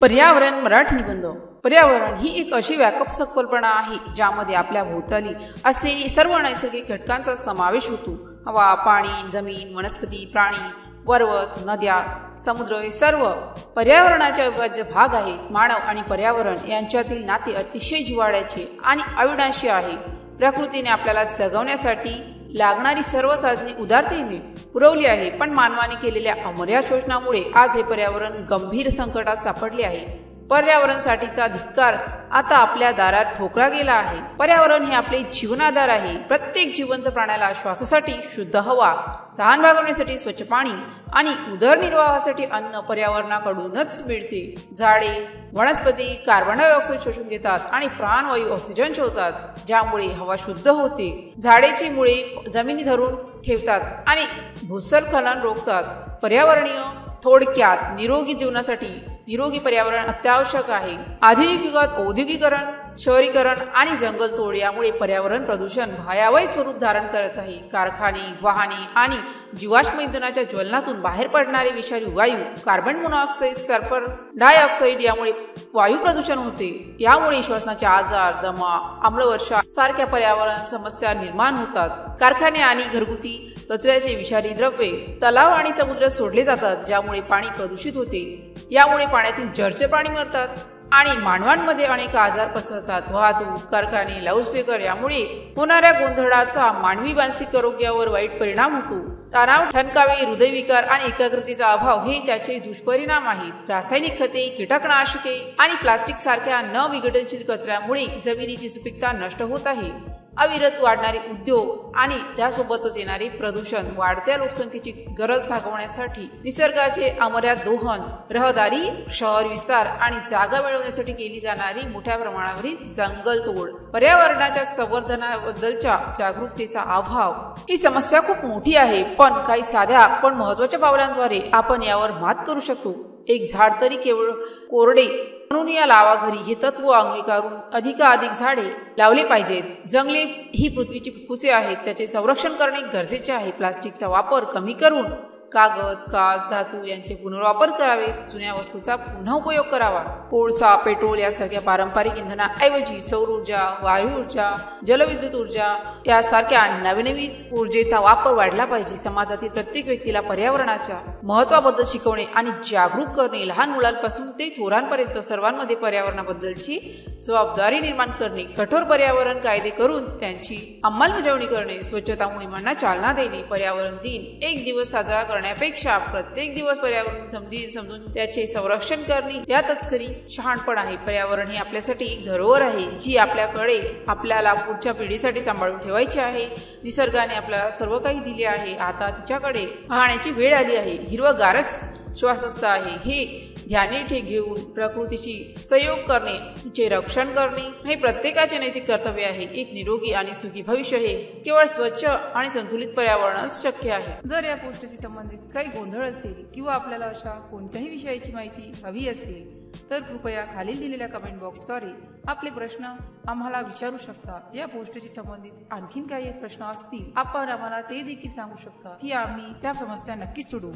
पर्यावरण मराठी निबंध. पर्यावरण ही एक अशी व्यापक संकल्पना आहे ज्यामध्ये आपल्या भोवताली असलेली सर्व नैसर्गिक घटकांचा समावेश होतो. हवा, पाणी, जमीन, वनस्पती, प्राणी, पर्वत, नद्या, समुद्र हे सर्व पर्यावरणाचे अविभाज्य भाग आहेत. मानव आणि पर्यावरण यांच्यातील नाते अतिशय जिव्हाळ्याचे आणि अविनाशी आहे. प्रकृतीने आपल्याला जगवण्यासाठी लागणारी सर्व साधने उदारतेने पुरवली आहे, पण मानवाने केलेल्या अमर्याद शोषणामुळे आज हे पर्यावरण गंभीर संकटात सापडले आहे. पर्यावरणासाठीचा धिक्कार आता आपल्या दारात ठोकला गेला आहे. पर्यावरण हे आपले जीवनाधार आहे. प्रत्येक जिवंत प्राण्याला श्वासासाठी शुद्ध हवा, तहान भागवण्यासाठी स्वच्छ पाणी आणि उदरनिर्वाहासाठी अन्न पर्यावरणाकडूनच मिळते. झाडे, वनस्पती कार्बन डायऑक्साईड शोषून घेतात आणि प्राणवायू ऑक्सिजन शोधतात, ज्यामुळे हवा शुद्ध होते. झाडेची मुळे जमिनी धरून ठेवतात आणि भूस्खलन रोखतात. पर्यावरणीय थोडक्यात निरोगी जीवनासाठी निरोगी पर्यावरण अत्यावश्यक आहे. आधुनिक युगात औद्योगिकरण, शहरीकरण आणि जंगलतोड यामुळे पर्यावरण प्रदूषण भयावह स्वरूप धारण करत आहे. कारखाने, वाहने आणि जीवाश्म इंधनाच्या ज्वलनातून बाहेर पडणारे विषारी वायू, कार्बन मोनॉक्साईड, सल्फर डायऑक्साईड यामुळे वायू प्रदूषण होते. यामुळे श्वसनाचे आजार, दमा, आम्लवर्षा सारख्या पर्यावरण समस्या निर्माण होतात. कारखाने आणि घरगुती कचऱ्याचे विषारी द्रव्ये तलाव आणि समुद्रात सोडले जातात, ज्यामुळे पाणी प्रदूषित होते. यामुळे पाण्यातील जलचर प्राणी मरतात आणि मानवांमध्ये अनेक आजार पसरतात. वाहतूक, कारखाने, लाऊडस्पीकर यामुळे होणाऱ्या गोंधळाचा मानवी मानसिक आरोग्यावर वाईट परिणाम होतो. तणाव, ठणकावे, हृदयविकार आणि एकाग्रतेचा अभाव हे त्याचे दुष्परिणाम आहेत. रासायनिक खते, कीटकनाशके आणि प्लास्टिक सारख्या न विघटनशील कचऱ्यामुळे जमिनीची सुपीकता नष्ट होत आहे. अविरत वाढणारे उद्योग आणि त्यासोबतच येणारे प्रदूषण, वाढत्या लोकसंख्येची गरज भागवण्यासाठी निसर्गाचे अमर्याद दोहन, रहदारी, शहर विस्तार आणि जागा मिळवण्यासाठी केली जाणारी मोठ्या प्रमाणावरील जंगलतोड, पर्यावरणाच्या संवर्धनाबद्दलच्या जागरूकतेचा अभाव ही समस्या खूप मोठी आहे. पण काही साध्या पण महत्त्वाच्या पावलांद्वारे आपण यावर मात करू शकतो. एक झाड तरी केवळ कोरडे म्हणून या लावा घरी हे तत्व अंगीकारून अधिकाधिक झाडे लावले पाहिजेत. जंगले ही पृथ्वीची फुफ्फुसे आहेत, त्याचे संरक्षण करणे गरजेचे आहे. प्लास्टिकचा वापर कमी करून कागद, काच, धातू यांचे पुनर्वापर करावे. जुन्या वस्तूचा पुन्हा उपयोग करावा. कोळसा, पेट्रोल यासारख्या पारंपरिक इंधनाऐवजी सौर ऊर्जा, वायू ऊर्जा, जलविद्युत ऊर्जा यासारख्या नवनवीन ऊर्जेचा वापर वाढला पाहिजे. समाजातील प्रत्येक व्यक्तीला पर्यावरणाच्या महत्त्वाबद्दल शिकवणे आणि जागरूक करणे, लहान मुलांपासून ते थोरांपर्यंत सर्वांमध्ये पर्यावरणाबद्दलची जबाबदारी निर्माण करणे, कठोर पर्यावरण कायदे करून त्यांची अंमलबजावणी करणे, स्वच्छता मोहिमांना चालना देणे. पर्यावरण दिन एक दिवस साजरा करण्यापेक्षा प्रत्येक दिवस पर्यावरण समजून त्याचे संरक्षण करणे यातच खरी शहाणपण आहे. पर्यावरण हे आपल्यासाठी एक धरोहर आहे, जी आपल्याकडे आपल्याला पुढच्या पिढीसाठी सांभाळून ठेवायची आहे. निसर्गाने आपल्याला सर्व काही दिले आहे, आता तिच्याकडे पाहण्याची वेळ आली आहे. हिरवगारच श्वासस्थ आहे हे ध्यानी घेऊन प्रकृतीशी सहयोग करणे, तिचे रक्षण करणे हे प्रत्येकाचे नैतिक कर्तव्य आहे. एक निरोगी आणि सुखी भविष्य हे केवळ स्वच्छ आणि संतुलित पर्यावरणच शक्य आहे. जर या पोस्टशी संबंधित काही गोंधळ असेल किंवा आपल्याला अशा कोणत्याही विषयाची माहिती हवी असेल तर कृपया खालील दिलेल्या कमेंट बॉक्सद्वारे आपले प्रश्न आम्हाला विचारू शकता. या पोस्टशी संबंधित आणखीन काही प्रश्न असतील आपण आम्हाला ते देखील सांगू शकता की आम्ही त्या समस्या नक्कीच सोडवू.